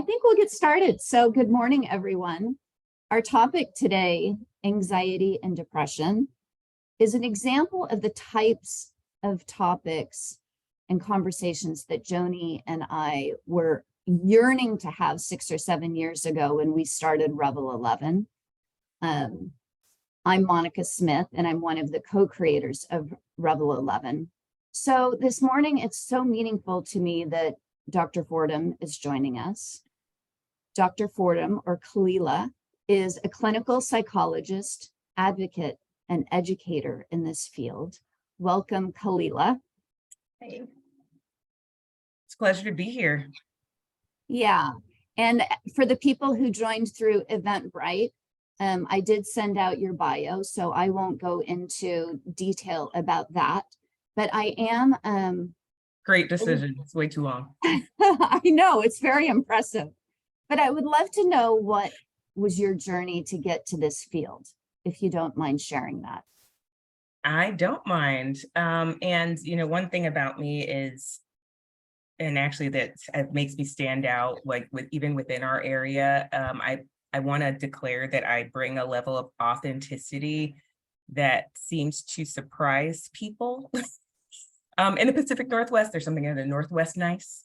I think we'll get started. So good morning, everyone. Our topic today, anxiety and depression, is an example of the types of topics and conversations that Joni and I were yearning to have 6 or 7 years ago when we started Revel 11. I'm Monica Smith, and I'm one of the co-creators of Revel 11. So this morning, it's so meaningful to me that Dr. Fordham is joining us. Dr. Fordham, or Khalila, is a clinical psychologist, advocate, and educator in this field. Welcome, Khalila. Hey. It's a pleasure to be here. Yeah, and for the people who joined through Eventbrite, I did send out your bio, so I won't go into detail about that, but I am... Great decision. It's way too long. I know, it's very impressive, but I would love to know what was your journey to get to this field, if you don't mind sharing that. I don't mind. And one thing about me is, and actually that makes me stand out, like even within our area, I want to declare that I bring a level of authenticity that seems to surprise people. In the Pacific Northwest, there's something in the Northwest nice.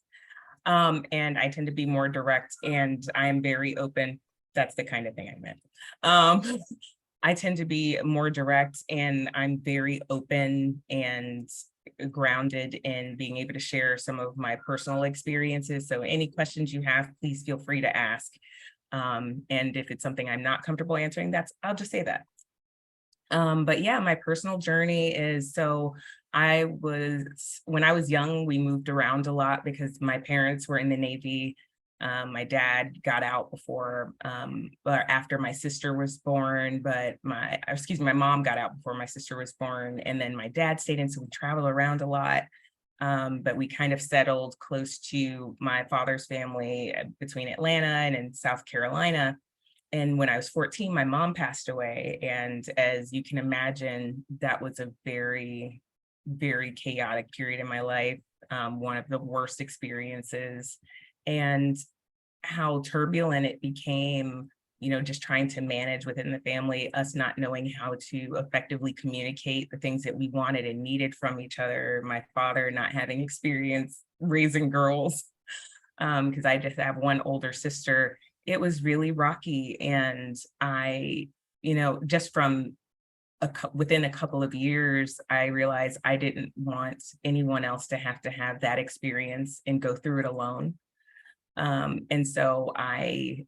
And I tend to be more direct, and I'm very open. That's the kind of thing I meant. I tend to be more direct, and I'm very open and grounded in being able to share some of my personal experiences. So any questions you have, please feel free to ask. And if it's something I'm not comfortable answering, I'll just say that. But yeah, my personal journey is, when I was young, we moved around a lot because my parents were in the Navy. My dad got out before, or after my sister was born, but my mom got out before my sister was born. And then my dad stayed in, so we traveled around a lot. But we kind of settled close to my father's family between Atlanta and in South Carolina. And when I was 14, my mom passed away. And as you can imagine, that was a very, very chaotic period in my life. One of the worst experiences, and how turbulent it became, just trying to manage within the family, us not knowing how to effectively communicate the things that we wanted and needed from each other. My father not having experience raising girls, because I just have one older sister. It was really rocky. And I, just from within a couple of years, I realized I didn't want anyone else to have that experience and go through it alone. And so I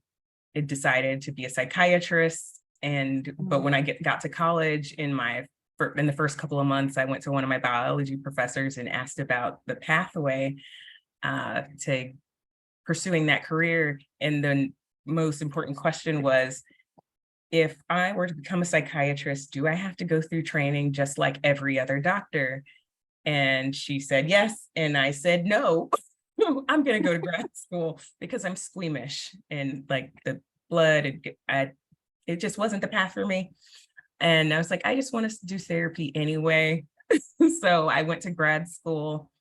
decided to be a psychiatrist. But when I got to college, in the first couple of months, I went to one of my biology professors and asked about the pathway to pursuing that career. And the most important question was, if I were to become a psychiatrist, do I have to go through training just like every other doctor? And she said yes. And I said no. I'm going to go to grad school because I'm squeamish, and like the blood, it just wasn't the path for me. And I was like, I just want to do therapy anyway. So I went to grad school,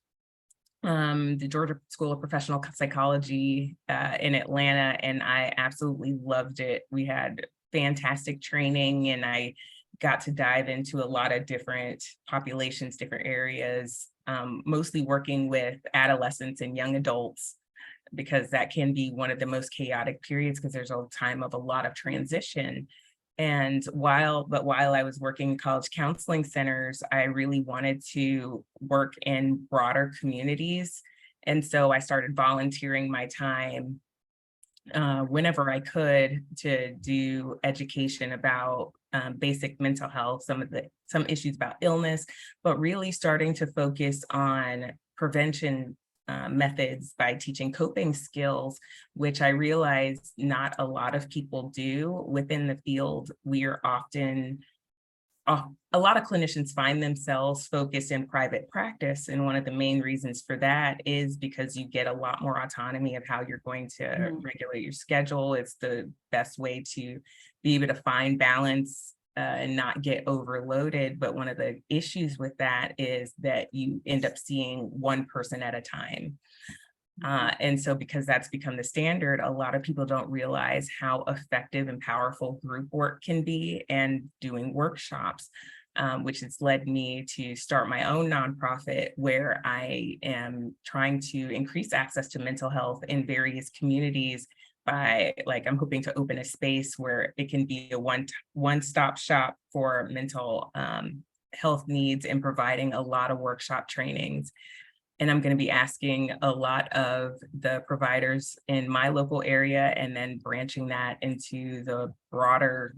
the Georgia School of Professional Psychology in Atlanta, and I absolutely loved it. We had fantastic training, and I got to dive into a lot of different populations, different areas, mostly working with adolescents and young adults, because that can be one of the most chaotic periods, because there's a time of a lot of transition. And while I was working in college counseling centers, I really wanted to work in broader communities. And so I started volunteering my time whenever I could to do education about basic mental health, some issues about illness, but really starting to focus on prevention methods by teaching coping skills, which I realized not a lot of people do within the field. We are often a lot of clinicians find themselves focused in private practice. And one of the main reasons for that is because you get a lot more autonomy of how you're going to regulate your schedule. It's the best way to be able to find balance and not get overloaded. But one of the issues with that is that you end up seeing one person at a time. And so because that's become the standard, a lot of people don't realize how effective and powerful group work can be, and doing workshops, which has led me to start my own nonprofit where I am trying to increase access to mental health in various communities by, like, I'm hoping to open a space where it can be a one-stop shop for mental health needs, and providing a lot of workshop trainings. And I'm going to be asking a lot of the providers in my local area, and then branching that into the broader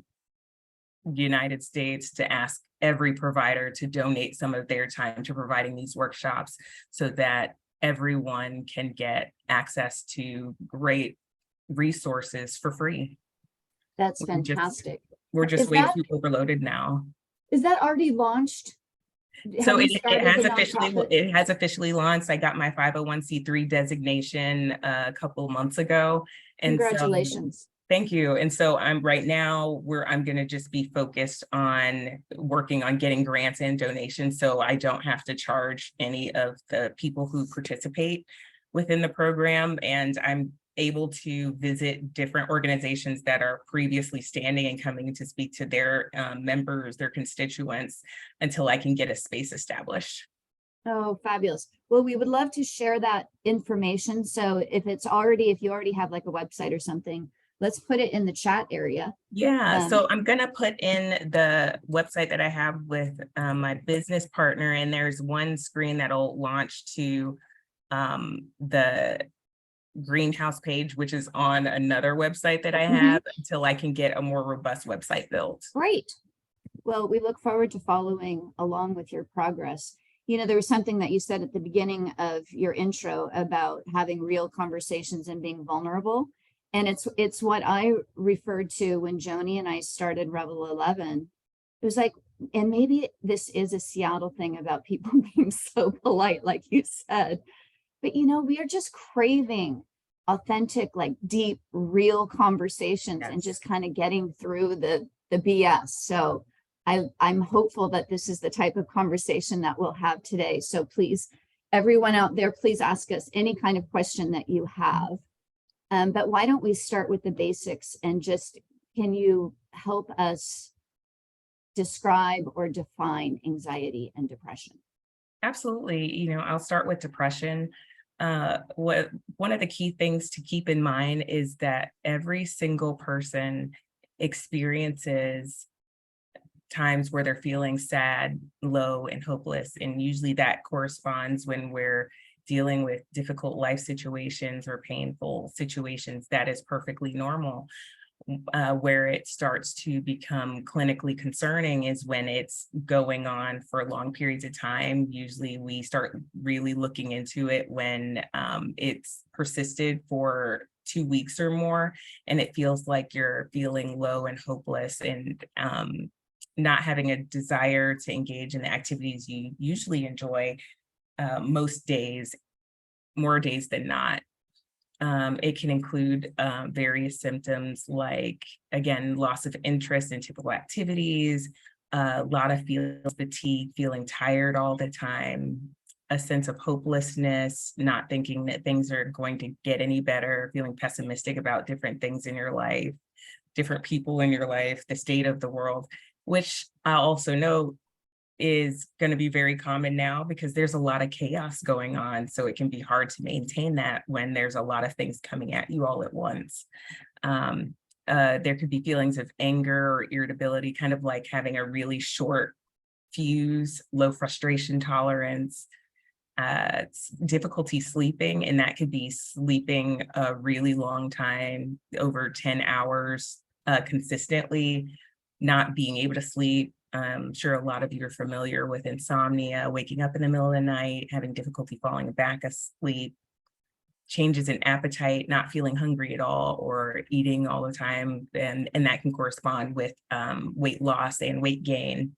United States, to ask every provider to donate some of their time to providing these workshops, so that everyone can get access to great resources for free. That's We're just, fantastic. we're just Is way that too overloaded now. is that already launched? So Have you it started has the officially nonprofit? it has officially launched. I got my 501(c)(3) designation a couple months ago. And so Congratulations. thank you. And so I'm right now where I'm going to just be focused on working on getting grants and donations, so I don't have to charge any of the people who participate within the program. And I'm able to visit different organizations that are previously standing and coming to speak to their members, their constituents, until I can get a space established. Oh, fabulous. Well, we would love to share that information. So if you already have like a website or something, let's put it in the chat area. Yeah, so I'm gonna put in the website that I have with my business partner, and there's one screen that'll launch to the greenhouse page, which is on another website that I have, until I can get a more robust website built. Great. Well, we look forward to following along with your progress. You know, there was something that you said at the beginning of your intro about having real conversations and being vulnerable. And it's what I referred to when Joni and I started Rebel 11. It was like, and maybe this is a Seattle thing about people being so polite, like you said, but you know, we are just craving authentic, like deep, real conversations, and Yes. just kind of getting through the BS. So I'm hopeful that this is the type of conversation that we'll have today. So please, everyone out there, please ask us any kind of question that you have. But why don't we start with the basics, and just, can you help us describe or define anxiety and depression? Absolutely. You know, I'll start with depression. One of the key things to keep in mind is that every single person experiences times where they're feeling sad, low, and hopeless. And usually that corresponds when we're dealing with difficult life situations or painful situations. That is perfectly normal. Where it starts to become clinically concerning is when it's going on for long periods of time. Usually we start really looking into it when it's persisted for 2 weeks or more, and it feels like you're feeling low and hopeless, and not having a desire to engage in the activities you usually enjoy most days, more days than not. It can include various symptoms like, again, loss of interest in typical activities, a lot of feeling fatigue, feeling tired all the time, a sense of hopelessness, not thinking that things are going to get any better, feeling pessimistic about different things in your life, different people in your life, the state of the world, which I also know is going to be very common now because there's a lot of chaos going on. So it can be hard to maintain that when there's a lot of things coming at you all at once. There could be feelings of anger or irritability, kind of like having a really short fuse, low frustration tolerance, difficulty sleeping, and that could be sleeping a really long time, over 10 hours consistently, not being able to sleep. I'm sure a lot of you are familiar with insomnia, waking up in the middle of the night, having difficulty falling back asleep, changes in appetite, not feeling hungry at all, or eating all the time. And that can correspond with weight loss and weight gain.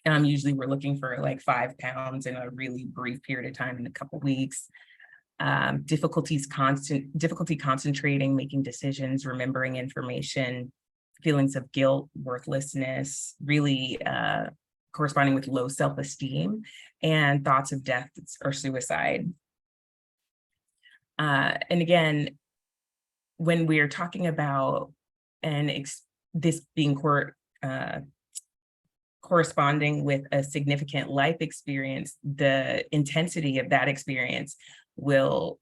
Usually we're looking for like 5 pounds in a really brief period of time, in a couple of weeks. Difficulty concentrating, making decisions, remembering information, feelings of guilt, worthlessness, really corresponding with low self-esteem, and thoughts of death or suicide. And again, when we're talking about this being corresponding with a significant life experience, the intensity of that experience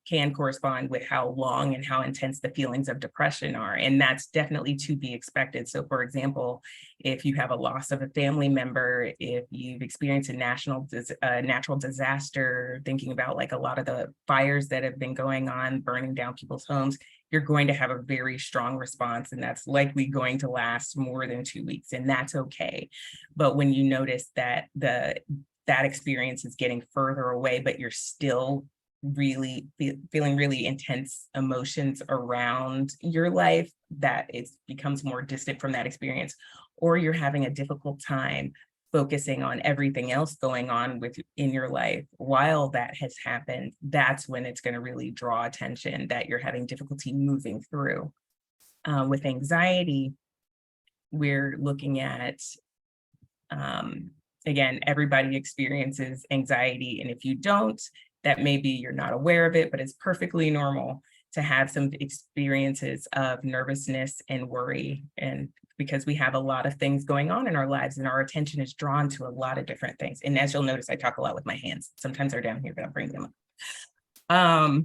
can correspond with how long and how intense the feelings of depression are. And that's definitely to be expected. So for example, if you have a loss of a family member, if you've experienced a natural disaster, thinking about like a lot of the fires that have been going on, burning down people's homes, you're going to have a very strong response, and that's likely going to last more than 2 weeks, and that's okay. But when you notice that that experience is getting further away, but you're still really feeling really intense emotions around your life, that it becomes more distant from that experience, or you're having a difficult time focusing on everything else going on in your life while that has happened, that's when it's going to really draw attention that you're having difficulty moving through. With anxiety, we're looking at, again, everybody experiences anxiety, and if you don't, that maybe you're not aware of it, but it's perfectly normal to have some experiences of nervousness and worry. And because we have a lot of things going on in our lives and our attention is drawn to a lot of different things. And as you'll notice, I talk a lot with my hands. Sometimes they're down here, but I'll bring them up.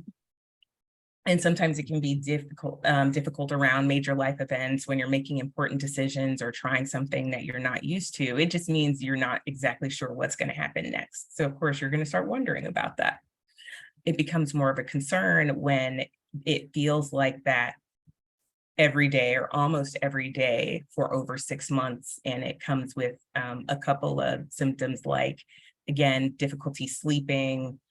And sometimes it can be difficult around major life events when you're making important decisions or trying something that you're not used to. It just means you're not exactly sure what's going to happen next. So of course, you're going to start wondering about that. It becomes more of a concern when it feels like that every day or almost every day for over 6 months. And it comes with a couple of symptoms like, again, difficulty sleeping,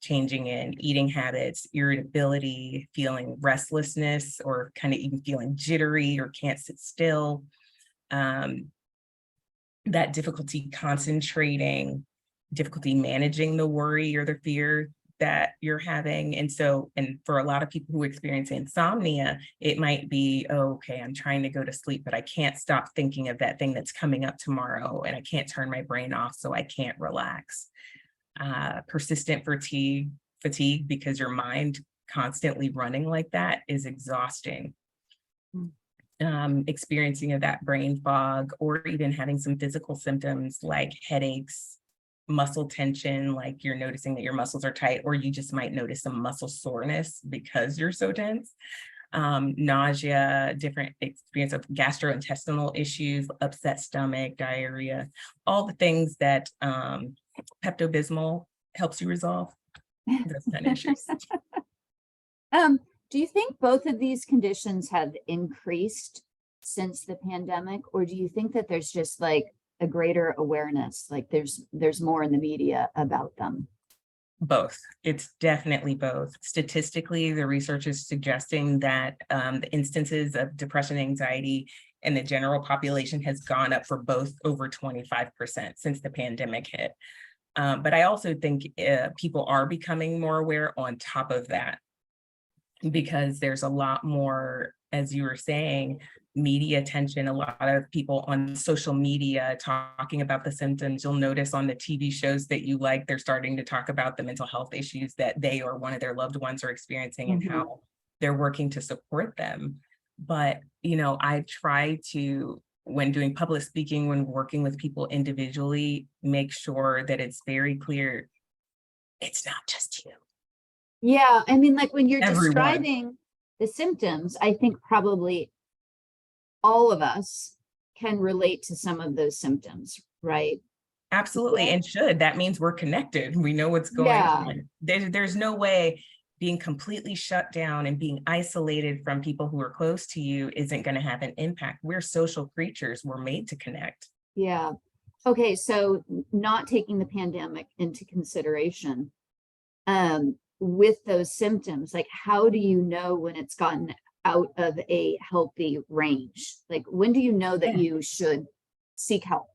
changing in eating habits, irritability, feeling restlessness, or kind of even feeling jittery or can't sit still, that difficulty concentrating, difficulty managing the worry or the fear that you're having. And for a lot of people who experience insomnia, it might be, oh, okay, I'm trying to go to sleep, but I can't stop thinking of that thing that's coming up tomorrow, and I can't turn my brain off, so I can't relax. Persistent fatigue because your mind constantly running like that is exhausting. Experiencing of that brain fog, or even having some physical symptoms like headaches, muscle tension, like you're noticing that your muscles are tight, or you just might notice some muscle soreness because you're so tense. Nausea, different experience of gastrointestinal issues, upset stomach, diarrhea, all the things that Pepto-Bismol helps you resolve, those kind of issues. Do you think both of these conditions have increased since the pandemic, or do you think that there's just like a greater awareness, like there's more in the media about them? Both. It's definitely both. Statistically, the research is suggesting that the instances of depression, anxiety in the general population has gone up for both over 25% since the pandemic hit. But I also think people are becoming more aware on top of that, because there's a lot more, as you were saying, media attention, a lot of people on social media talking about the symptoms. You'll notice on the TV shows that you like, they're starting to talk about the mental health issues that they or one of their loved ones are experiencing and how they're working to support them. But, I try to, when doing public speaking, when working with people individually, make sure that it's very clear, it's not just you. Yeah, I mean, like when you're Everyone. describing the symptoms, I think probably all of us can relate to some of those symptoms, right? Absolutely, and should. That means we're connected. We know what's going on. There's no way being completely shut down and being isolated from people who are close to you isn't going to have an impact. We're social creatures. We're made to connect. Yeah. Okay, so not taking the pandemic into consideration, with those symptoms, like how do you know when it's gotten out of a healthy range? Like when do you know that you should seek help?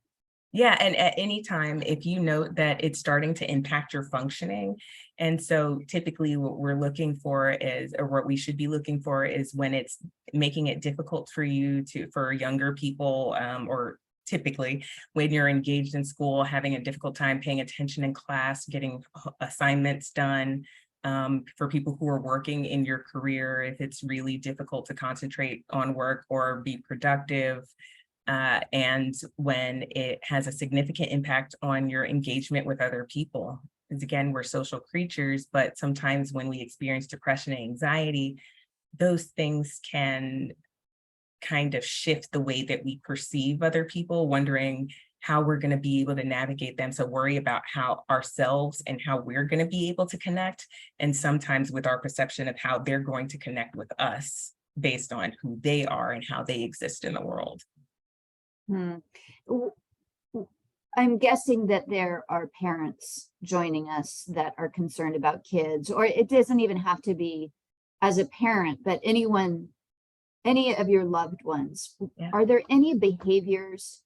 Yeah, and at any time, if you know that it's starting to impact your functioning, and so typically what we're looking for is, or what we should be looking for is when it's making it difficult for you for younger people, or typically when you're engaged in school, having a difficult time paying attention in class, getting assignments done, for people who are working in your career, if it's really difficult to concentrate on work or be productive, and when it has a significant impact on your engagement with other people. Because again, we're social creatures, but sometimes when we experience depression and anxiety, those things can kind of shift the way that we perceive other people, wondering how we're going to be able to navigate them. So worry about how ourselves and how we're going to be able to connect. And sometimes with our perception of how they're going to connect with us based on who they are and how they exist in the world. Hmm. W- I'm guessing that there are parents joining us that are concerned about kids, or it doesn't even have to be as a parent, but anyone, any of your loved ones. Yeah. Are there any behaviors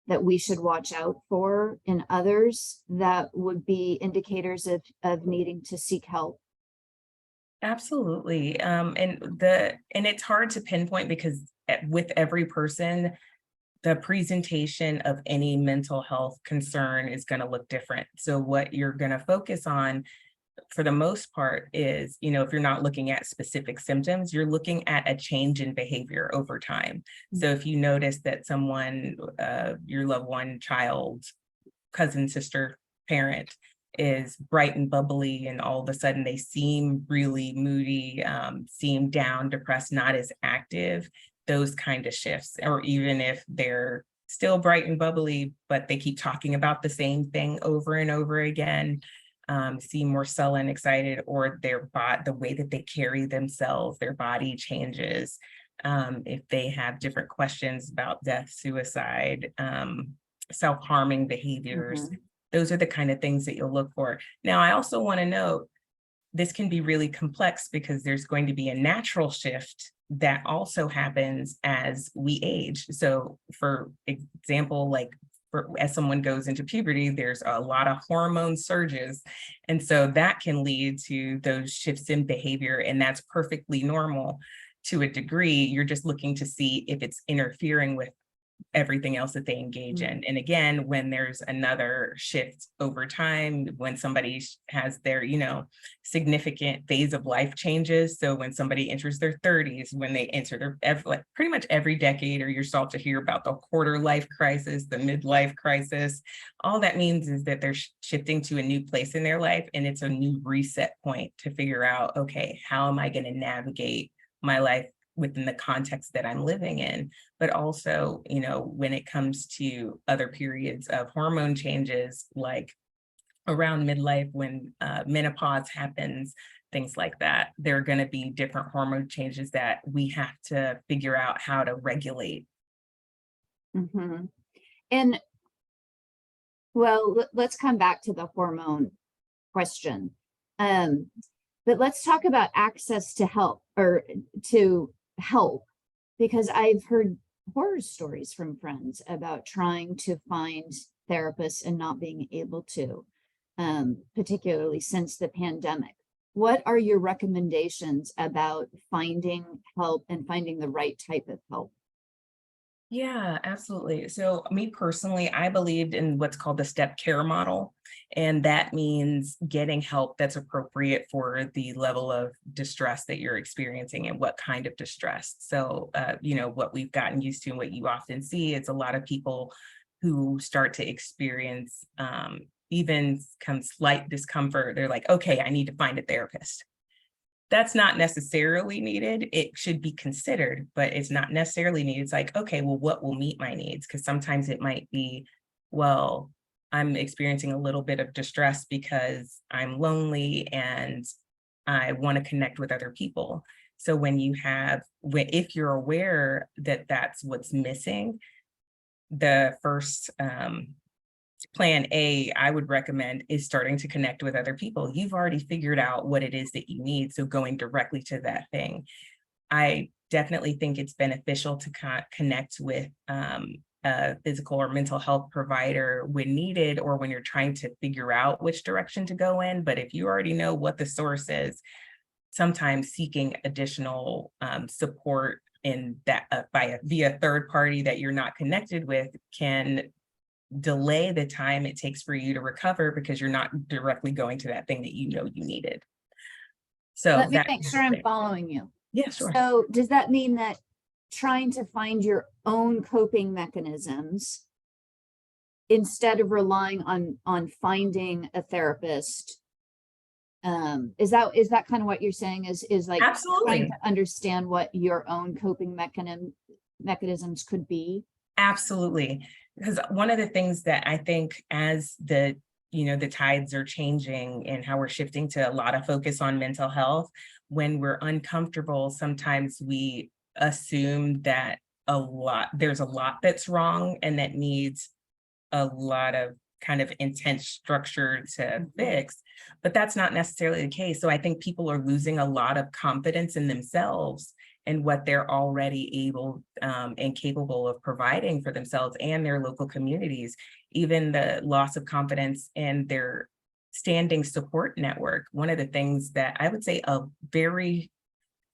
that we should watch out for in others that would be indicators of needing to seek help? Absolutely. And it's hard to pinpoint because with every person, the presentation of any mental health concern is going to look different. So what you're going to focus on for the most part is, if you're not looking at specific symptoms, you're looking at a change in behavior over time. So if you notice that someone, your loved one, child, cousin, sister, parent is bright and bubbly, and all of a sudden they seem really moody, seem down, depressed, not as active, those kind of shifts. Or even if they're still bright and bubbly, but they keep talking about the same thing over and over again, seem more sullen, excited, or the way that they carry themselves, their body changes. If they have different questions about death, suicide, self-harming behaviors, Mhm. those are the kind of things that you'll look for. Now, I also want to note, this can be really complex because there's going to be a natural shift that also happens as we age. So for example, as someone goes into puberty, there's a lot of hormone surges. And so that can lead to those shifts in behavior, and that's perfectly normal to a degree. You're just looking to see if it's interfering with everything else that they engage in. And again, when there's another shift over time, when somebody has their, significant phase of life changes. So when somebody enters their 30s, when they enter like pretty much every decade, or you start to hear about the quarter life crisis, the midlife crisis, all that means is that they're shifting to a new place in their life. And it's a new reset point to figure out, okay, how am I going to navigate my life within the context that I'm living in? But also, when it comes to other periods of hormone changes, like around midlife, when menopause happens, things like that, there are going to be different hormone changes that we have to figure out how to regulate. Mhm. And well, let's come back to the hormone question. Um, but let's talk about access to help, or to help, because I've heard horror stories from friends about trying to find therapists and not being able to, particularly since the pandemic. What are your recommendations about finding help and finding the right type of help? Yeah, absolutely. So me personally, I believed in what's called the step care model. And that means getting help that's appropriate for the level of distress that you're experiencing and what kind of distress. So, what we've gotten used to and what you often see is a lot of people who start to experience even some slight discomfort. They're like, okay, I need to find a therapist. That's not necessarily needed. It should be considered, but it's not necessarily needed. It's like, okay, well, what will meet my needs? Because sometimes it might be, well, I'm experiencing a little bit of distress because I'm lonely and I want to connect with other people. So if you're aware that that's what's missing, the first plan A, I would recommend, is starting to connect with other people. You've already figured out what it is that you need, so going directly to that thing. I definitely think it's beneficial to connect with a physical or mental health provider when needed, or when you're trying to figure out which direction to go in. But if you already know what the source is, sometimes seeking additional support in that via third party that you're not connected with can delay the time it takes for you to recover, because you're not directly going to that thing that you needed. So Let me that make kind sure of I'm thing. following you. Yeah, sure. So does that mean that trying to find your own coping mechanisms instead of relying on finding a therapist, is that kind of what you're saying, is like trying to Absolutely. understand what your own coping mechanisms could be? Absolutely. Because one of the things that I think as the tides are changing and how we're shifting to a lot of focus on mental health, when we're uncomfortable, sometimes we assume that there's a lot that's wrong and that needs a lot of kind of intense structure to fix, but that's not necessarily the case. So I think people are losing a lot of confidence in themselves and what they're already able and capable of providing for themselves and their local communities. Even the loss of confidence in their standing support network. One of the things that I would say a very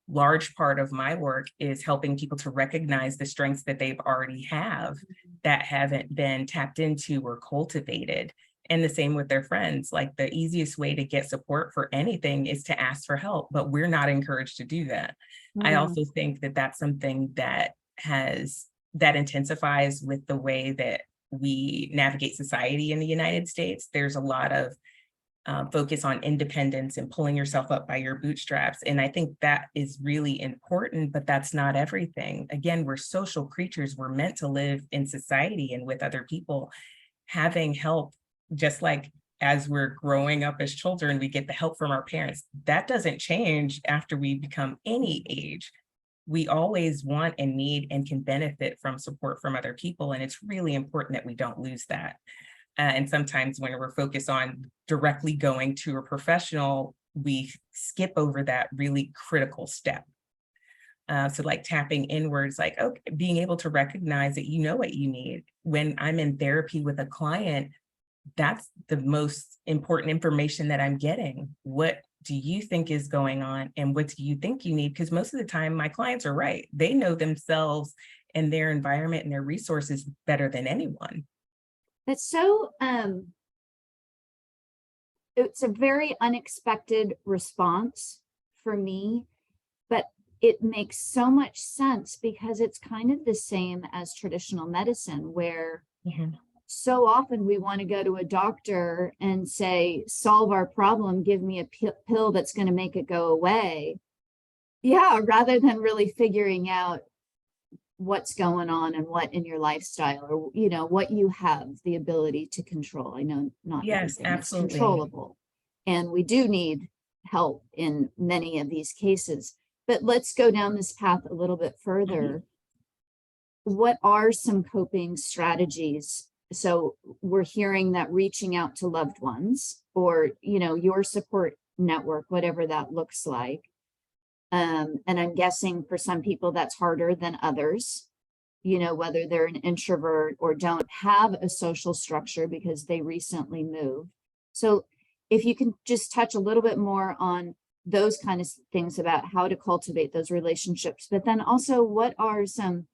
large part of my work is helping people to recognize the strengths that they've already have that haven't been tapped into or cultivated. And the same with their friends. Like the easiest way to get support for anything is to ask for help, but we're not encouraged to do that. I Mm. also think that that's something that intensifies with the way that we navigate society in the United States. There's a lot of focus on independence and pulling yourself up by your bootstraps. And I think that is really important, but that's not everything. Again, we're social creatures. We're meant to live in society and with other people. Having help, just like as we're growing up as children, we get the help from our parents. That doesn't change after we become any age. We always want and need and can benefit from support from other people. And it's really important that we don't lose that. And sometimes when we're focused on directly going to a professional, we skip over that really critical step. So like tapping inwards, like, okay, being able to recognize that you know what you need. When I'm in therapy with a client, that's the most important information that I'm getting. What do you think is going on? And what do you think you need? Because most of the time my clients are right. They know themselves and their environment and their resources better than anyone. That's so it's a very unexpected response for me, but it makes so much sense because it's kind of the same as traditional medicine, where Mhm. so often we want to go to a doctor and say, solve our problem, give me a pill that's going to make it go away. Yeah, rather than really figuring out what's going on and what in your lifestyle, or what you have the ability to control. I know not Yes, everything is absolutely. controllable, and we do need help in many of these cases. But let's go down this path a little bit Mhm. further. What are some coping strategies? So we're hearing that reaching out to loved ones, or your support network, whatever that looks like. And I'm guessing for some people that's harder than others, whether they're an introvert or don't have a social structure because they recently moved. So if you can just touch a little bit more on those kind of things about how to cultivate those relationships, but then also what are some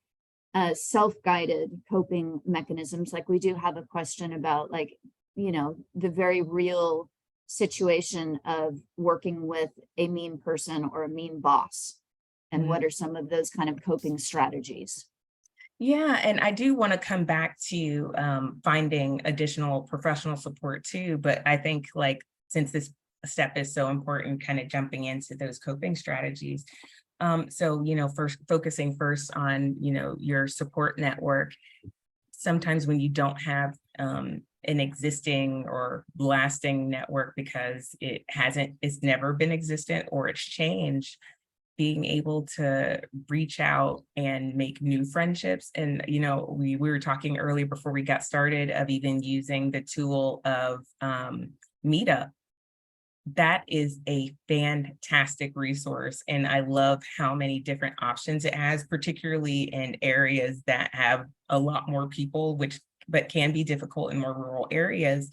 self-guided coping mechanisms? Like we do have a question about, like, the very real situation of working with a mean person or a mean boss, and Mhm. what are some of those kind of coping strategies? Yeah, and I do want to come back to finding additional professional support too. But I think, like, since this step is so important, kind of jumping into those coping strategies. So, first focusing first on, your support network. Sometimes when you don't have an existing or lasting network because it's never been existent or it's changed, being able to reach out and make new friendships. And, we were talking earlier before we got started of even using the tool of Meetup. That is a fantastic resource. And I love how many different options it has, particularly in areas that have a lot more people, but can be difficult in more rural areas.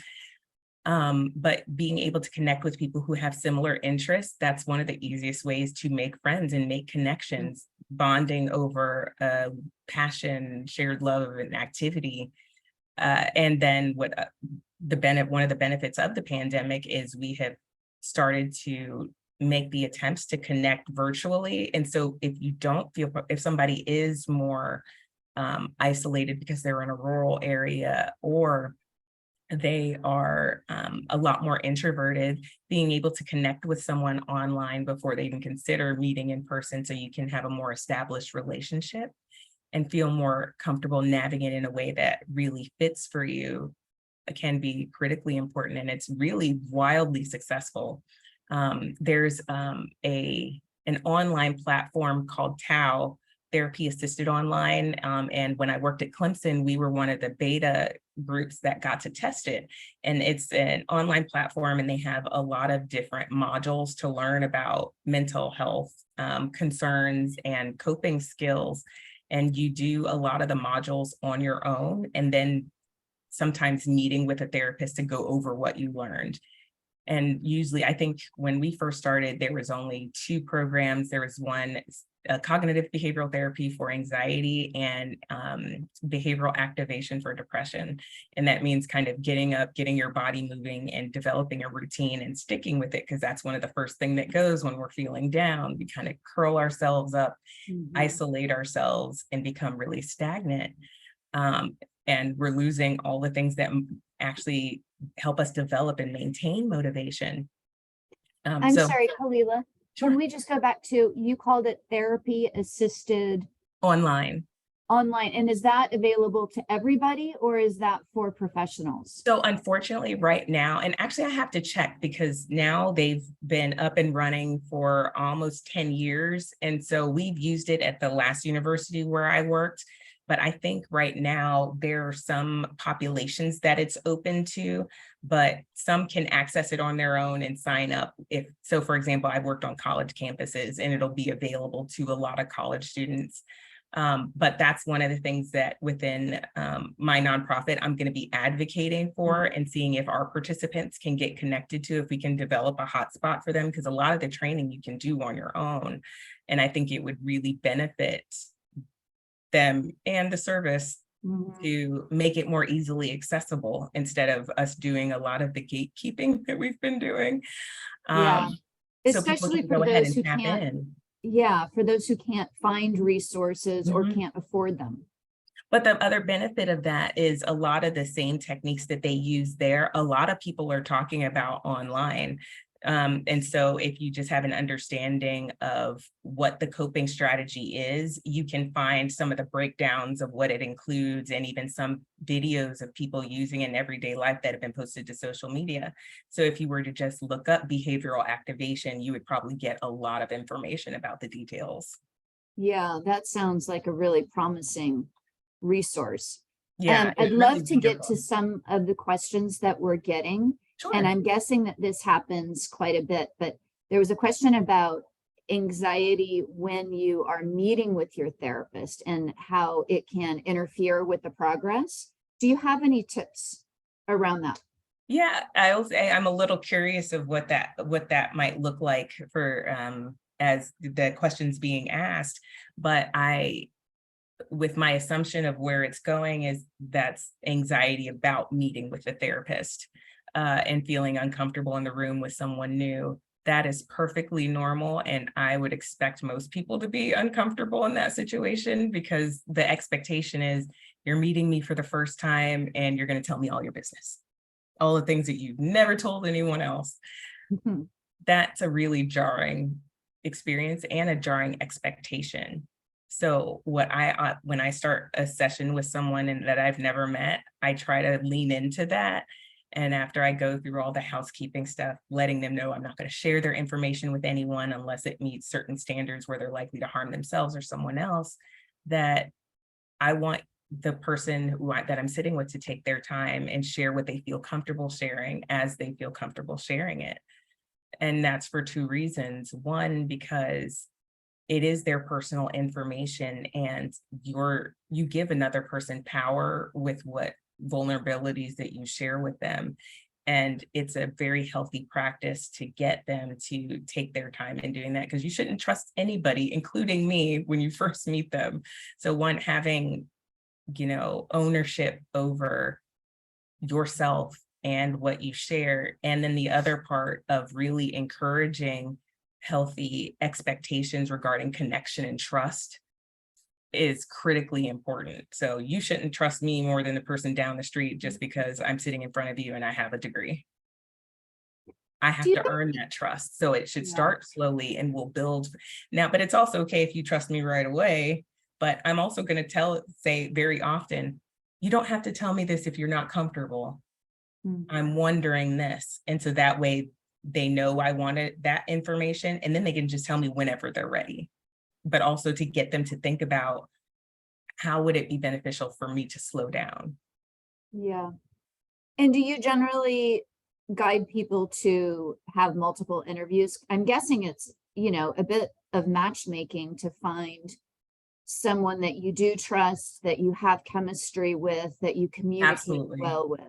But being able to connect with people who have similar interests, that's one of the easiest ways to make friends and make connections, bonding over passion, shared love, and activity. And then one of the benefits of the pandemic is we have started to make the attempts to connect virtually. And so if somebody is more isolated because they're in a rural area, or they are a lot more introverted, being able to connect with someone online before they even consider meeting in person, so you can have a more established relationship and feel more comfortable navigating in a way that really fits for you, can be critically important. And it's really wildly successful. There's an online platform called TAO, Therapy Assisted Online. And when I worked at Clemson, we were one of the beta groups that got to test it. And it's an online platform, and they have a lot of different modules to learn about mental health concerns and coping skills. And you do a lot of the modules on your own, and then sometimes meeting with a therapist to go over what you learned. And usually, I think when we first started, there was only 2 programs. There was one, cognitive behavioral therapy for anxiety, and behavioral activation for depression. And that means kind of getting up, getting your body moving, and developing a routine and sticking with it, because that's one of the first things that goes when we're feeling down. We kind of curl ourselves up, isolate ourselves, and become really stagnant. And we're losing all the things that actually help us develop and maintain motivation. I'm sorry, Khalila. Sure. Can we just go back to, you called it therapy assisted Online. And is that available to everybody, or is that for professionals? So unfortunately right now, and actually I have to check, because now they've been up and running for almost 10 years. And so we've used it at the last university where I worked. But I think right now there are some populations that it's open to, but some can access it on their own and sign up. So for example, I've worked on college campuses, and it'll be available to a lot of college students. But that's one of the things that within my nonprofit, I'm going to be advocating for, and seeing if our participants can get connected to, if we can develop a hotspot for them, because a lot of the training you can do on your own. And I think it would really benefit them and the service to make it more easily accessible, instead of us doing a lot of the gatekeeping that we've been doing. Yeah, So especially people can for go ahead those and who tap can't. in. Yeah, for those who can't find resources or Mhm. can't afford them. But the other benefit of that is a lot of the same techniques that they use there, a lot of people are talking about online. And so if you just have an understanding of what the coping strategy is, you can find some of the breakdowns of what it includes, and even some videos of people using it in everyday life that have been posted to social media. So if you were to just look up behavioral activation, you would probably get a lot of information about the details. Yeah, that sounds like a really promising resource. Yeah, I'd it's really love to get wonderful. to some of the questions that we're getting. And Sure. I'm guessing that this happens quite a bit, but there was a question about anxiety when you are meeting with your therapist and how it can interfere with the progress. Do you have any tips around that? Yeah, I'll say I'm a little curious of what that might look like for as the questions being asked, but with my assumption of where it's going, is that's anxiety about meeting with a therapist and feeling uncomfortable in the room with someone new. That is perfectly normal, and I would expect most people to be uncomfortable in that situation, because the expectation is you're meeting me for the first time and you're going to tell me all your business, all the things that you've never told anyone else. Mhm. That's a really jarring experience and a jarring expectation. So when I start a session with someone that I've never met, I try to lean into that. And after I go through all the housekeeping stuff, letting them know I'm not going to share their information with anyone unless it meets certain standards where they're likely to harm themselves or someone else, that I want the person that I'm sitting with to take their time and share what they feel comfortable sharing as they feel comfortable sharing it. And that's for 2 reasons. One, because it is their personal information, and you give another person power with what vulnerabilities that you share with them. And it's a very healthy practice to get them to take their time in doing that, because you shouldn't trust anybody, including me, when you first meet them. So one, having, ownership over yourself and what you share. And then the other part of really encouraging healthy expectations regarding connection and trust is critically important. So you shouldn't trust me more than the person down the street just because I'm sitting in front of you and I have a degree. I Do have you to think, earn that trust. So it should yeah, start slowly and we'll build now, but it's also okay if you trust me right away. But I'm also going to say very often, you don't have to tell me this if you're not comfortable. mm, I'm wondering this. And so that way they know I wanted that information and then they can just tell me whenever they're ready. But also to get them to think about how would it be beneficial for me to slow down? yeah. And do you generally guide people to have multiple interviews? I'm guessing it's, a bit of matchmaking to find someone that you do trust, that you have chemistry with, that you communicate Absolutely. well with.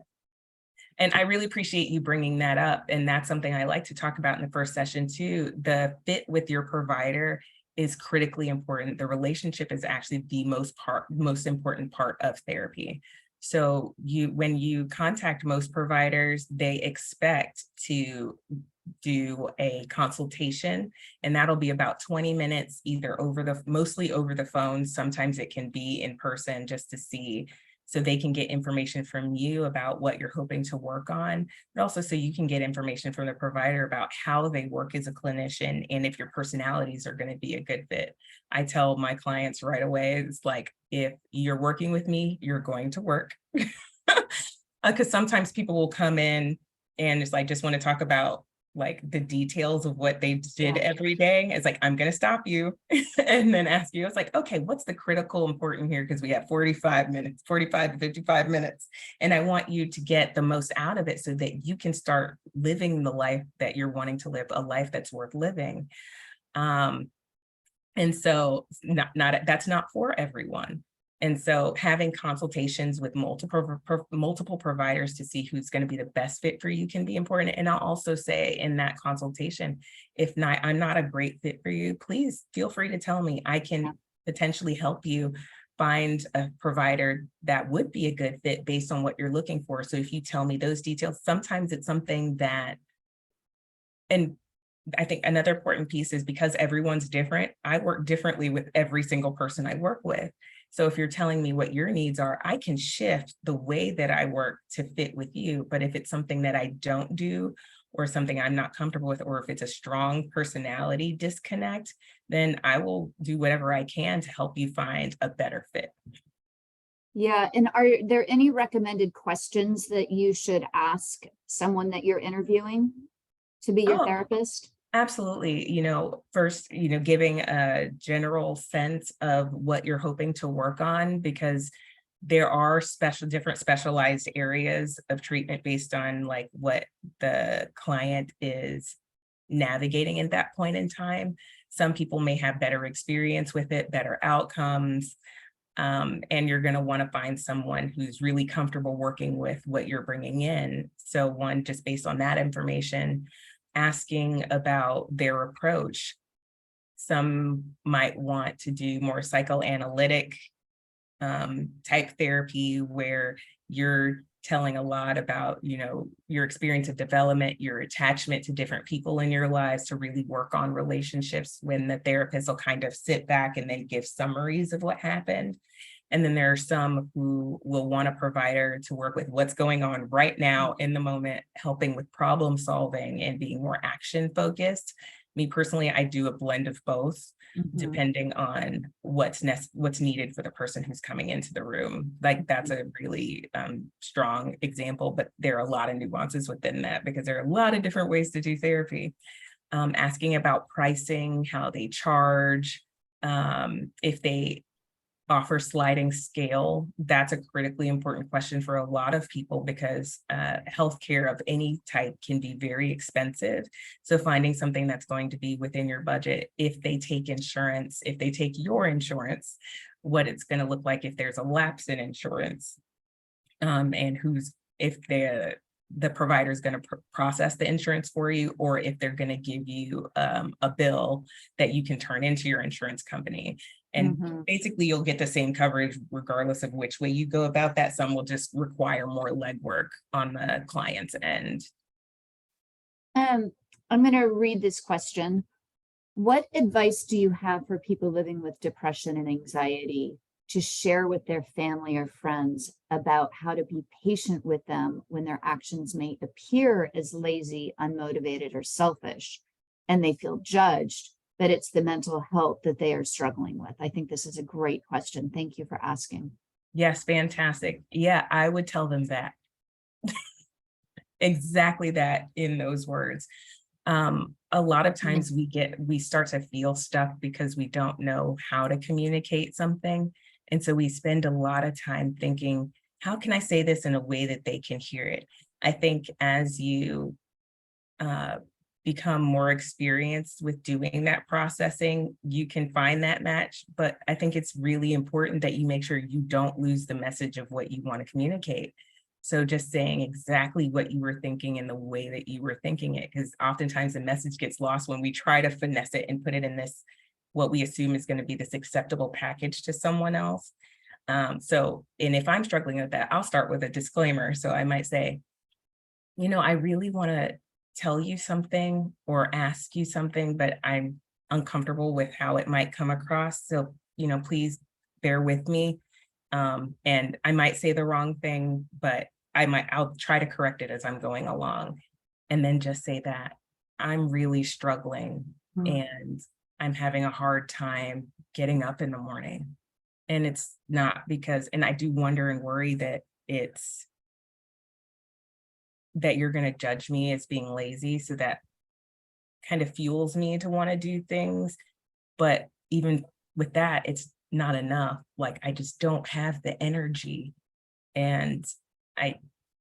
And I really appreciate you bringing that up. And that's something I like to talk about in the first session too. The fit with your provider is critically important. The relationship is actually the most important part of therapy. So when you contact most providers, they expect to do a consultation, and that'll be about 20 minutes, either mostly over the phone. Sometimes it can be in person just to see, so they can get information from you about what you're hoping to work on, but also so you can get information from the provider about how they work as a clinician and if your personalities are going to be a good fit. I tell my clients right away, it's like, if you're working with me, you're going to work. Because sometimes people will come in and it's like, just want to talk about like the details of what they did Yeah. every day. It's like, I'm going to stop you and then ask you, it's like, okay, what's the critical important here? Because we have 45 minutes, 45 to 55 minutes. And I want you to get the most out of it so that you can start living the life that you're wanting to live, a life that's worth living. And so that's not for everyone. And so having consultations with multiple providers to see who's going to be the best fit for you can be important. And I'll also say in that consultation, if I'm not a great fit for you, please feel free to tell me. I can potentially help you find a provider that would be a good fit based on what you're looking for. So if you tell me those details, sometimes it's something that, and I think another important piece is because everyone's different, I work differently with every single person I work with. So if you're telling me what your needs are, I can shift the way that I work to fit with you. But if it's something that I don't do or something I'm not comfortable with, or if it's a strong personality disconnect, then I will do whatever I can to help you find a better fit. Yeah. And are there any recommended questions that you should ask someone that you're interviewing to be your Oh, therapist? absolutely. First, giving a general sense of what you're hoping to work on, because there are different specialized areas of treatment based on like what the client is navigating at that point in time. Some people may have better experience with it, better outcomes. And you're going to want to find someone who's really comfortable working with what you're bringing in. So one, just based on that information, asking about their approach. Some might want to do more psychoanalytic type therapy where you're telling a lot about, your experience of development, your attachment to different people in your lives to really work on relationships, when the therapist will kind of sit back and then give summaries of what happened. And then there are some who will want a provider to work with what's going on right now in the moment, helping with problem solving and being more action focused. Me personally, I do a blend of both, depending on what's needed for the person who's coming into the room. Like that's a really strong example, but there are a lot of nuances within that because there are a lot of different ways to do therapy. Asking about pricing, how they charge, if they offer sliding scale. That's a critically important question for a lot of people because healthcare of any type can be very expensive. So finding something that's going to be within your budget, if they take insurance, if they take your insurance, what it's going to look like if there's a lapse in insurance, and if the provider is going to process the insurance for you, or if they're going to give you a bill that you can turn into your insurance company. And basically you'll get the same coverage regardless of which way you go about that. Some will just require more legwork on the client's end. I'm going to read this question. What advice do you have for people living with depression and anxiety to share with their family or friends about how to be patient with them when their actions may appear as lazy, unmotivated, or selfish, and they feel judged, but it's the mental health that they are struggling with? I think this is a great question. Thank you for asking. Yes, fantastic. Yeah, I would tell them that. Exactly that in those words. A lot of times we start to feel stuck because we don't know how to communicate something. And so we spend a lot of time thinking, how can I say this in a way that they can hear it? I think as you uh, become more experienced with doing that processing, you can find that match. But I think it's really important that you make sure you don't lose the message of what you want to communicate. So just saying exactly what you were thinking in the way that you were thinking it, because oftentimes the message gets lost when we try to finesse it and put it in this, what we assume is going to be this acceptable package to someone else. And if I'm struggling with that, I'll start with a disclaimer. So I might say, I really want to tell you something or ask you something, but I'm uncomfortable with how it might come across. So, please bear with me. And I might say the wrong thing, but I'll try to correct it as I'm going along. And then just say that I'm really struggling and I'm having a hard time getting up in the morning. And it's not because, and I do wonder and worry that you're going to judge me as being lazy. So that kind of fuels me to want to do things. But even with that, it's not enough. Like, I just don't have the energy. And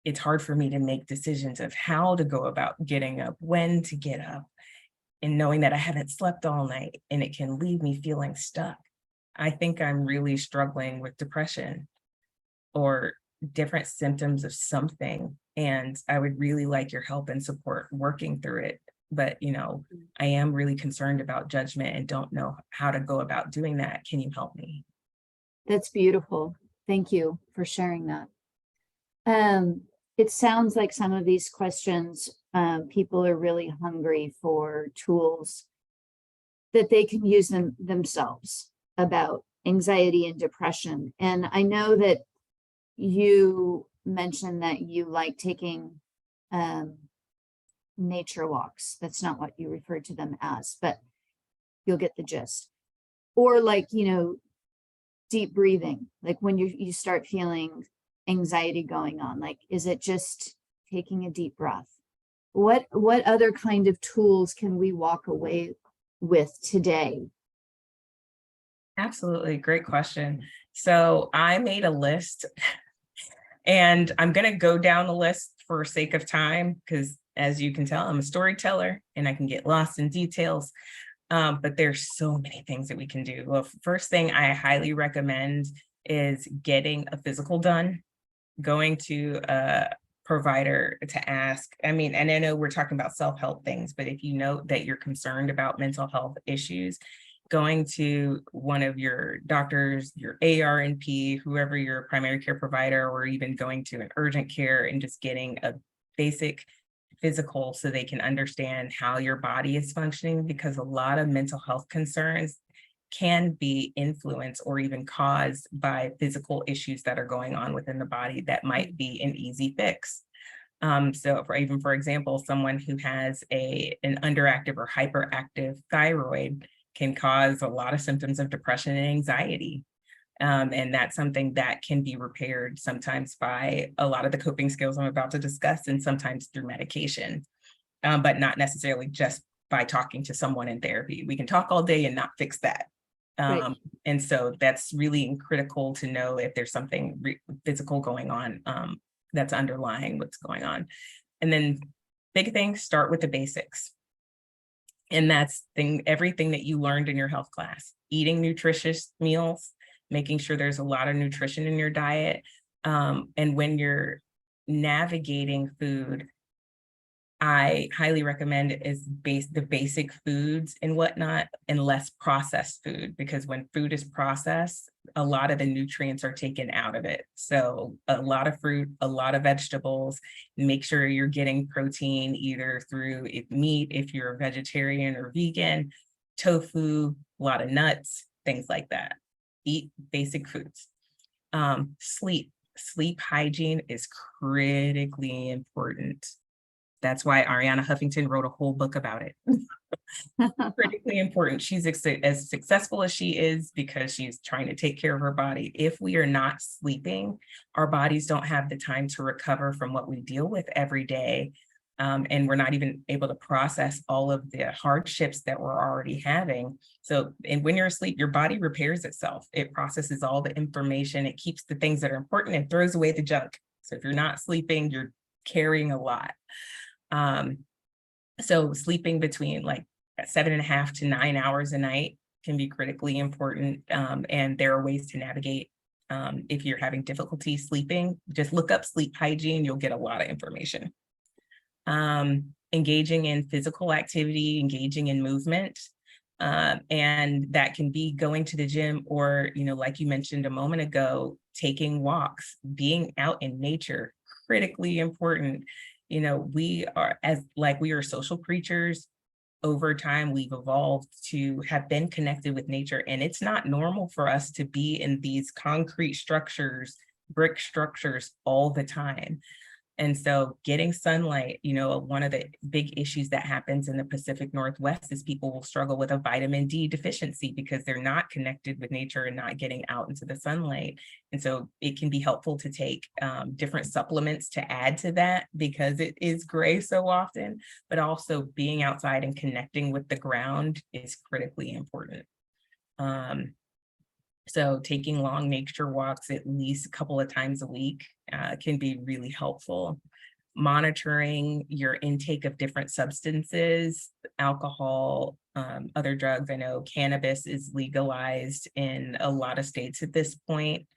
it's hard for me to make decisions of how to go about getting up, when to get up, and knowing that I haven't slept all night and it can leave me feeling stuck. I think I'm really struggling with depression or different symptoms of something. And I would really like your help and support working through it. But, I am really concerned about judgment and don't know how to go about doing that. Can you help me? That's beautiful. Thank you for sharing that. It sounds like some of these questions, people are really hungry for tools that they can use themselves about anxiety and depression. And I know that you mentioned that you like taking nature walks. That's not what you referred to them as, but you'll get the gist. Or deep breathing, like when you start feeling anxiety going on, like, is it just taking a deep breath? What other kind of tools can we walk away with today? Absolutely. Great question. So I made a list and I'm going to go down the list for sake of time, because as you can tell, I'm a storyteller and I can get lost in details. But there's so many things that we can do. Well, first thing I highly recommend is getting a physical done, going to a provider to ask. I mean, and I know we're talking about self-help things, but if you know that you're concerned about mental health issues, going to one of your doctors, your ARNP, whoever your primary care provider, or even going to an urgent care and just getting a basic physical so they can understand how your body is functioning, because a lot of mental health concerns can be influenced or even caused by physical issues that are going on within the body that might be an easy fix. So for example, someone who has an underactive or hyperactive thyroid can cause a lot of symptoms of depression and anxiety. And that's something that can be repaired sometimes by a lot of the coping skills I'm about to discuss, and sometimes through medication, but not necessarily just by talking to someone in therapy. We can talk all day and not fix that. Right. And so that's really critical to know if there's something physical going on that's underlying what's going on. And then big thing, start with the basics. And that's everything that you learned in your health class: eating nutritious meals, making sure there's a lot of nutrition in your diet. And when you're navigating food, I highly recommend is the basic foods and whatnot, and less processed food, because when food is processed, a lot of the nutrients are taken out of it. So a lot of fruit, a lot of vegetables. Make sure you're getting protein either through meat if you're a vegetarian or vegan. tofu, a lot of nuts, things like that. Eat basic foods. Sleep hygiene is critically important. That's why Ariana Huffington wrote a whole book about it. Critically important. She's as successful as she is because she's trying to take care of her body. If we are not sleeping, our bodies don't have the time to recover from what we deal with every day. And we're not even able to process all of the hardships that we're already having. So, and when you're asleep, your body repairs itself. It processes all the information. It keeps the things that are important and throws away the junk. So if you're not sleeping, you're carrying a lot. So sleeping between like 7.5 to 9 hours a night can be critically important. And there are ways to navigate. If you're having difficulty sleeping, just look up sleep hygiene. You'll get a lot of information. Engaging in physical activity, engaging in movement. And that can be going to the gym or, like you mentioned a moment ago, taking walks, being out in nature, critically important. We are social creatures. Over time, we've evolved to have been connected with nature, and it's not normal for us to be in these concrete structures, brick structures all the time. And so getting sunlight, one of the big issues that happens in the Pacific Northwest is people will struggle with a vitamin D deficiency because they're not connected with nature and not getting out into the sunlight. And so it can be helpful to take different supplements to add to that because it is gray so often, but also being outside and connecting with the ground is critically important. So taking long nature walks at least a couple of times a week can be really helpful. Monitoring your intake of different substances, alcohol, other drugs. I know cannabis is legalized in a lot of states at this point,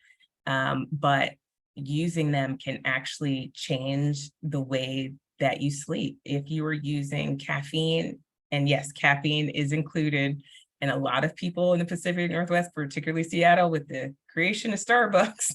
but using them can actually change the way that you sleep. If you are using caffeine, and yes, caffeine is included, and a lot of people in the Pacific Northwest, particularly Seattle, with the creation of Starbucks,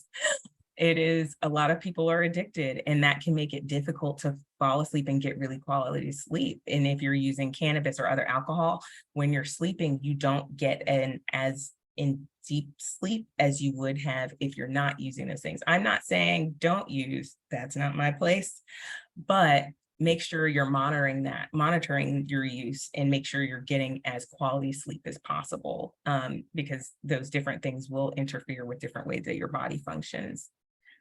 a lot of people are addicted, and that can make it difficult to fall asleep and get really quality sleep. And if you're using cannabis or other alcohol, when you're sleeping, you don't get as in deep sleep as you would have if you're not using those things. I'm not saying don't use, that's not my place, but make sure you're monitoring your use and make sure you're getting as quality sleep as possible, because those different things will interfere with different ways that your body functions.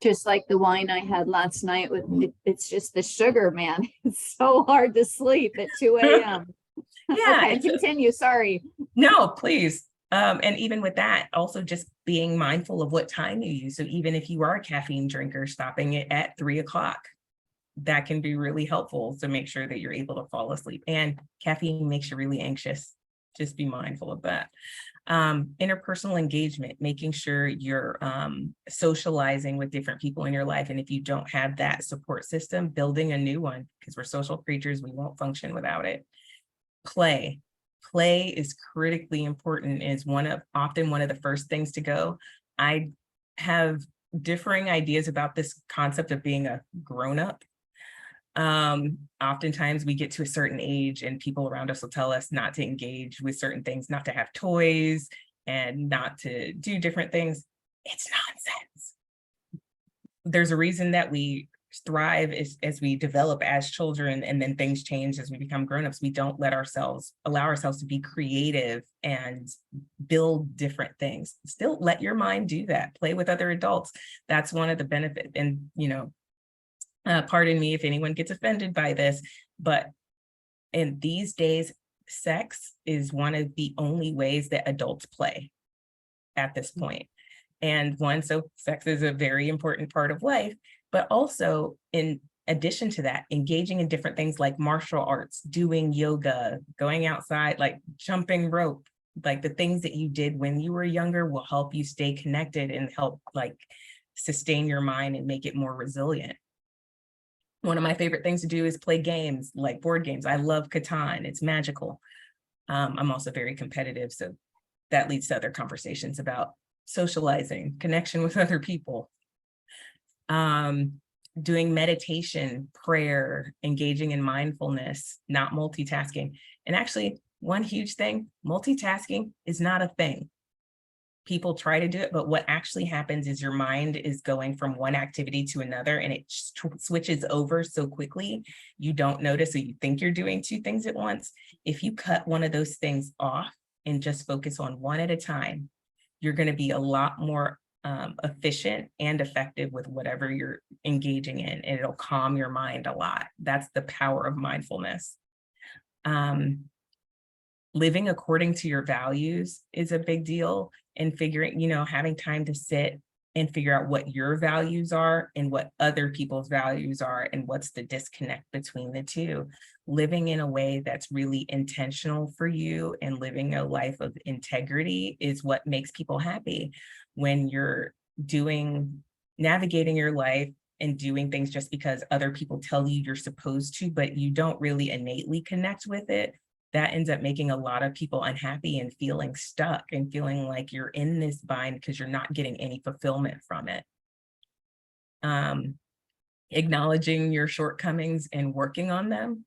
Just like the wine I had last night it's just the sugar, man. It's so hard to sleep at 2 a.m. Yeah. Okay, continue. Sorry. No, please. And even with that, also just being mindful of what time you use. So even if you are a caffeine drinker, stopping it at 3 o'clock. That can be really helpful to make sure that you're able to fall asleep. And caffeine makes you really anxious. Just be mindful of that. Interpersonal engagement, making sure you're socializing with different people in your life. And if you don't have that support system, building a new one, because we're social creatures, we won't function without it. Play is critically important, is often one of the first things to go. I have differing ideas about this concept of being a grown-up. Oftentimes we get to a certain age and people around us will tell us not to engage with certain things, not to have toys and not to do different things. It's nonsense. There's a reason that we thrive as we develop as children, and then things change as we become grown-ups. We don't allow ourselves to be creative and build different things. Still let your mind do that. Play with other adults. That's one of the benefits. And pardon me if anyone gets offended by this, but in these days, sex is one of the only ways that adults play at this point. And so sex is a very important part of life, but also in addition to that, engaging in different things like martial arts, doing yoga, going outside, like jumping rope, like the things that you did when you were younger will help you stay connected and help sustain your mind and make it more resilient. One of my favorite things to do is play games, like board games. I love Catan. It's magical. I'm also very competitive, so that leads to other conversations about socializing, connection with other people. Doing meditation, prayer, engaging in mindfulness, not multitasking. And actually, one huge thing, multitasking is not a thing. People try to do it, but what actually happens is your mind is going from one activity to another, and it switches over so quickly, you don't notice, so you think you're doing two things at once. If you cut one of those things off and just focus on one at a time, you're going to be a lot more efficient and effective with whatever you're engaging in, and it'll calm your mind a lot. That's the power of mindfulness. Living according to your values is a big deal, and figuring, having time to sit and figure out what your values are and what other people's values are, and what's the disconnect between the two. Living in a way that's really intentional for you and living a life of integrity is what makes people happy. When you're navigating your life and doing things just because other people tell you you're supposed to, but you don't really innately connect with it, that ends up making a lot of people unhappy and feeling stuck and feeling like you're in this bind because you're not getting any fulfillment from it. Acknowledging your shortcomings and working on them.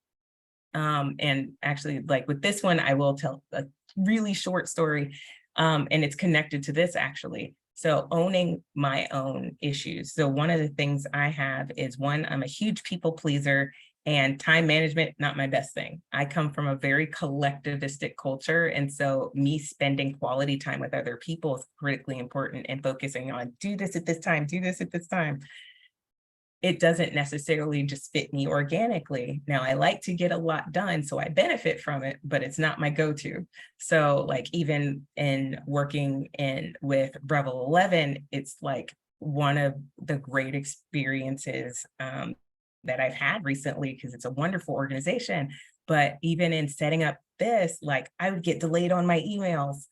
And actually, like with this one, I will tell a really short story, and it's connected to this actually. So owning my own issues. So one of the things I have is, one, I'm a huge people pleaser, and time management, not my best thing. I come from a very collectivistic culture. And so me spending quality time with other people is critically important, and focusing on do this at this time, do this at this time. It doesn't necessarily just fit me organically. Now, I like to get a lot done, so I benefit from it, but it's not my go-to. So like even in working with Rebel 11, it's like one of the great experiences that I've had recently, because it's a wonderful organization. But even in setting up this, like I would get delayed on my emails,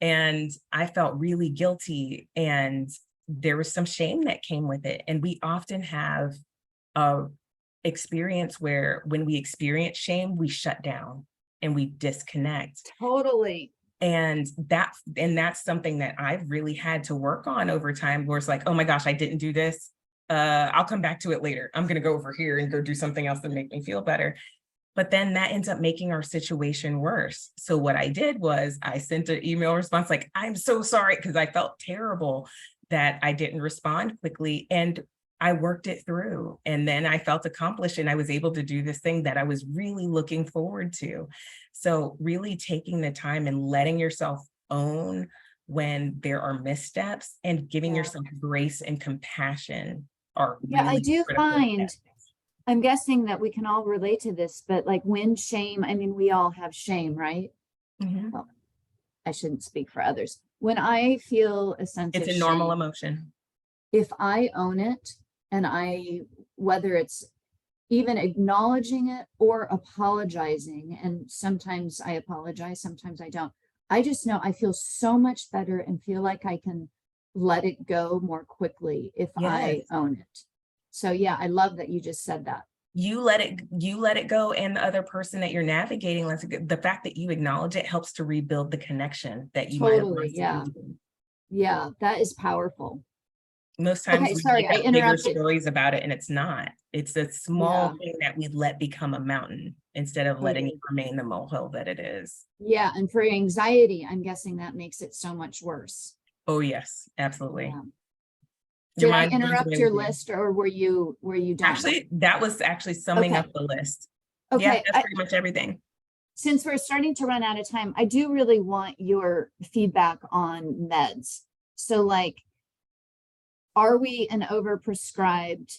and I felt really guilty, and there was some shame that came with it. And we often have a experience where when we experience shame, we shut down and we disconnect. Totally. And that's something that I've really had to work on over time, where it's like, oh my gosh, I didn't do this. I'll come back to it later. I'm going to go over here and go do something else that make me feel better. But then that ends up making our situation worse. So what I did was I sent an email response like, I'm so sorry, because I felt terrible that I didn't respond quickly. And I worked it through, and then I felt accomplished, and I was able to do this thing that I was really looking forward to. So really taking the time and letting yourself own when there are missteps, and giving yourself grace and compassion are really I do critical find, steps. I'm guessing that we can all relate to this, but like when shame, I mean, we all have shame, right? Mhm. Well, I shouldn't speak for others. When I feel a sense It's of a normal shame, emotion. if I own it, and whether it's even acknowledging it or apologizing, and sometimes I apologize, sometimes I don't. I just know I feel so much better and feel like I can let it go more quickly if I Yes. own it. So yeah, I love that you just said that. You let it go, and the other person that you're navigating, the fact that you acknowledge it helps to rebuild the connection that you might have Totally. lost. Yeah. Yeah. That is powerful. Most times Okay. we Sorry, make I up bigger interrupted. stories about it, and it's not. It's a Yeah. small thing that we let become a mountain instead of letting it Totally. remain the molehill that it is. Yeah. And for anxiety, I'm guessing that makes it so much worse. Oh yes, absolutely. Yeah. Your Did I mind runs interrupt away your with you. list, or were you done? Actually, that was actually summing Okay. up the list. Yeah, Okay. that's pretty much everything. Since we're starting to run out of time, I do really want your feedback on meds. So like, are we an overprescribed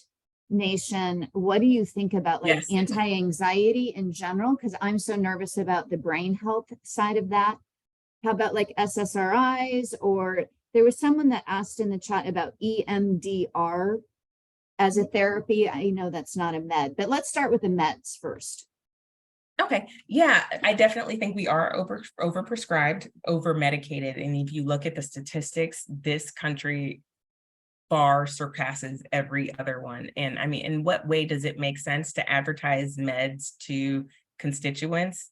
nation? What do you think about like Yes. anti-anxiety in general? Because I'm so nervous about the brain health side of that. How about like SSRIs? Or there was someone that asked in the chat about EMDR as a therapy. I know that's not a med, but let's start with the meds first. Okay. Yeah, I definitely think we are over prescribed, over medicated. And if you look at the statistics, this country far surpasses every other one. And I mean, in what way does it make sense to advertise meds to constituents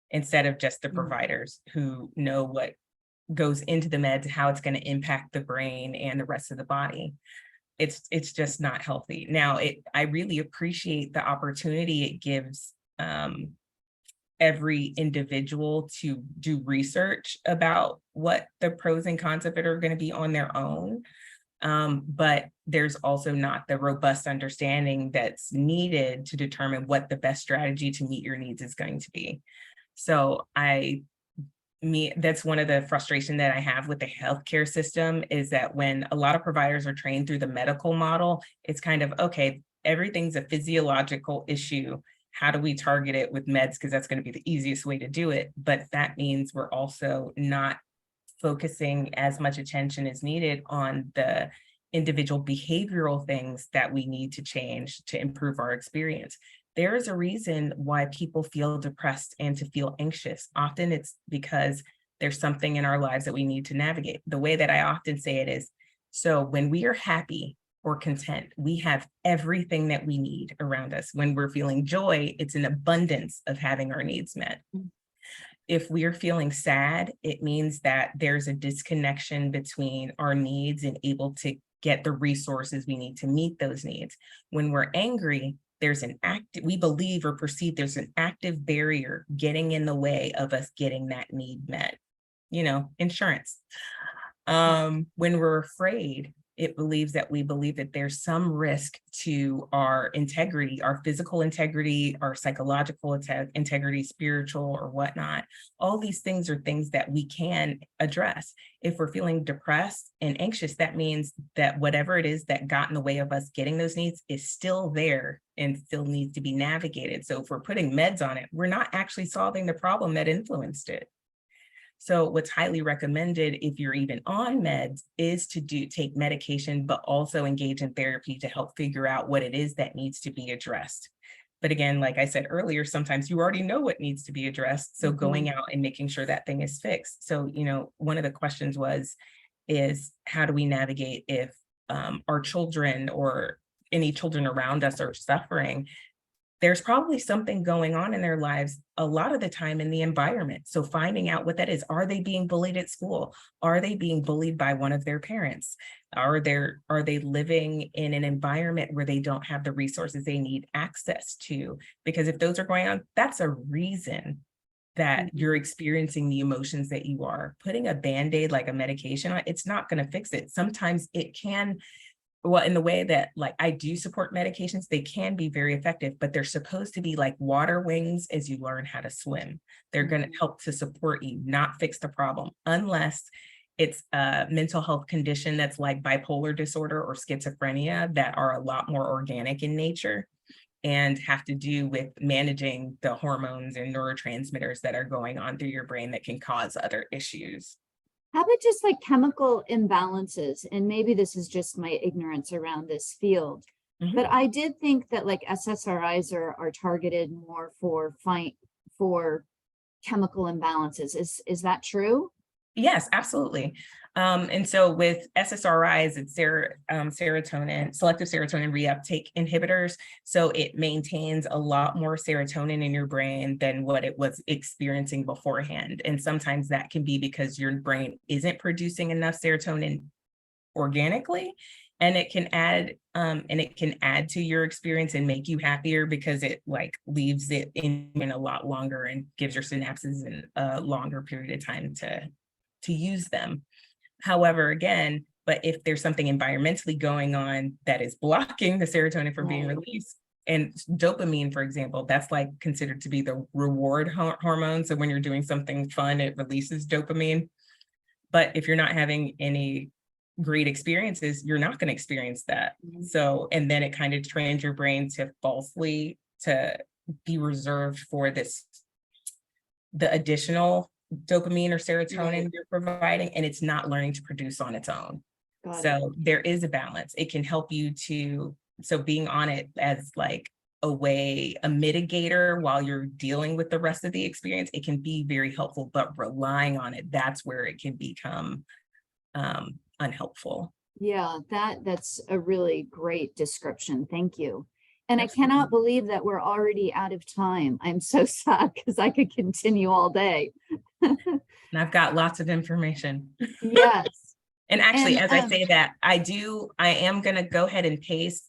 instead of just the providers who know what goes into the meds, how it's going to impact the brain and the rest of the body? It's just not healthy. Now, I really appreciate the opportunity it gives every individual to do research about what the pros and cons of it are going to be on their own. But there's also not the robust understanding that's needed to determine what the best strategy to meet your needs is going to be. So that's one of the frustration that I have with the healthcare system, is that when a lot of providers are trained through the medical model, it's kind of, okay, everything's a physiological issue. How do we target it with meds? Because that's going to be the easiest way to do it. But that means we're also not focusing as much attention as needed on the individual behavioral things that we need to change to improve our experience. There is a reason why people feel depressed and to feel anxious. Often it's because there's something in our lives that we need to navigate. The way that I often say it is, so when we are happy or content, we have everything that we need around us. When we're feeling joy, it's an abundance of having our needs met. If we're feeling sad, it means that there's a disconnection between our needs and able to get the resources we need to meet those needs. When we're angry, there's we believe or perceive there's an active barrier getting in the way of us getting that need met. Insurance. When we're afraid, it believes that we believe that there's some risk to our integrity, our physical integrity, our psychological integrity, spiritual or whatnot. All these things are things that we can address. If we're feeling depressed and anxious, that means that whatever it is that got in the way of us getting those needs is still there and still needs to be navigated. So if we're putting meds on it, we're not actually solving the problem that influenced it. So what's highly recommended if you're even on meds is to take medication, but also engage in therapy to help figure out what it is that needs to be addressed. But again, like I said earlier, sometimes you already know what needs to be addressed. So going out and making sure that thing is fixed. So, one of the questions is how do we navigate if our children or any children around us are suffering? There's probably something going on in their lives a lot of the time in the environment. So finding out what that is. Are they being bullied at school? Are they being bullied by one of their parents? Are they living in an environment where they don't have the resources they need access to? Because if those are going on, that's a reason that you're experiencing the emotions that you are. Putting a Band-Aid like a medication on, it's not going to fix it. Sometimes it can. Well, in the way that I do support medications, they can be very effective, but they're supposed to be like water wings as you learn how to swim. They're going to help to support you, not fix the problem, unless it's a mental health condition that's like bipolar disorder or schizophrenia that are a lot more organic in nature and have to do with managing the hormones and neurotransmitters that are going on through your brain that can cause other issues. How about just like chemical imbalances? And maybe this is just my ignorance around this field, but I did think that like SSRIs are targeted more for chemical imbalances. Is that true? Yes, absolutely. And so with SSRIs, it's serotonin, selective serotonin reuptake inhibitors. So it maintains a lot more serotonin in your brain than what it was experiencing beforehand. And sometimes that can be because your brain isn't producing enough serotonin organically. And it can add to your experience and make you happier because it leaves it in a lot longer and gives your synapses in a longer period of time to use them. However, again, but if there's something environmentally going on that is blocking the serotonin from being released, and dopamine, for example, that's considered to be the reward hormone. So when you're doing something fun, it releases dopamine. But if you're not having any great experiences, you're not going to experience that. So, and then it kind of trains your brain to be reserved for the additional dopamine or serotonin you're providing, and it's not learning to produce on its own. So there is a balance. It can help you so being on it as a mitigator while you're dealing with the rest of the experience, it can be very helpful, but relying on it, that's where it can become unhelpful. Yeah, that's a really great description. Thank you. And I cannot believe that we're already out of time. I'm so sad because I could continue all day. And I've got lots of information. Yes. And actually, as I say that, I am going to go ahead and paste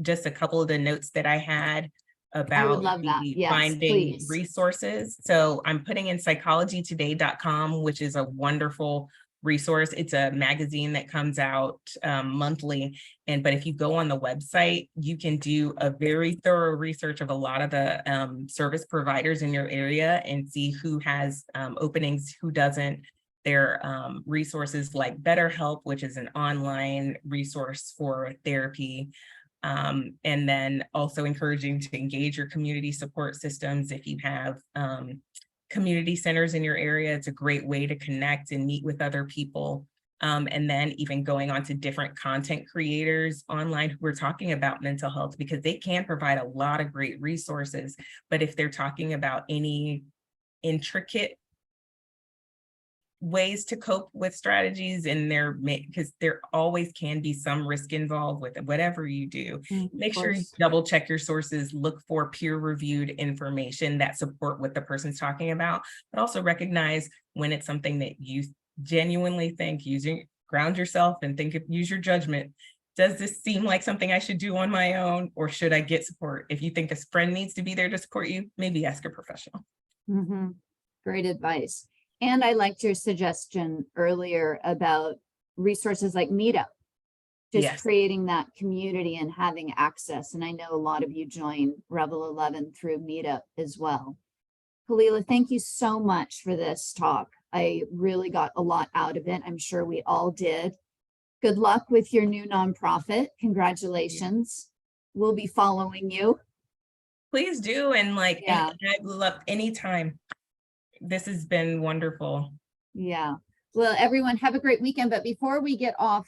just a couple of the notes that I had about love that. the Yes, finding please. resources. So I'm putting in psychologytoday.com, which is a wonderful resource. It's a magazine that comes out monthly. But if you go on the website, you can do a very thorough research of a lot of the service providers in your area and see who has openings, who doesn't. There are resources like BetterHelp, which is an online resource for therapy. And then also encouraging to engage your community support systems. If you have community centers in your area, it's a great way to connect and meet with other people. And then even going on to different content creators online who are talking about mental health, because they can provide a lot of great resources. But if they're talking about any intricate ways to cope with strategies and because there always can be some risk involved with whatever you do. Make sure you double check your sources, look for peer-reviewed information that support what the person's talking about, but also recognize when it's something that you genuinely think, ground yourself and use your judgment. Does this seem like something I should do on my own, or should I get support? If you think a friend needs to be there to support you, maybe ask a professional. Great advice. And I liked your suggestion earlier about resources like Meetup, just creating that community and having access. And I know a lot of you join Rebel 11 through Meetup as well. Khalila, thank you so much for this talk. I really got a lot out of it. I'm sure we all did. Good luck with your new nonprofit. Congratulations. We'll be following you. Please do. And I love anytime. This has been wonderful. Yeah. Well, everyone have a great weekend. But before we get off,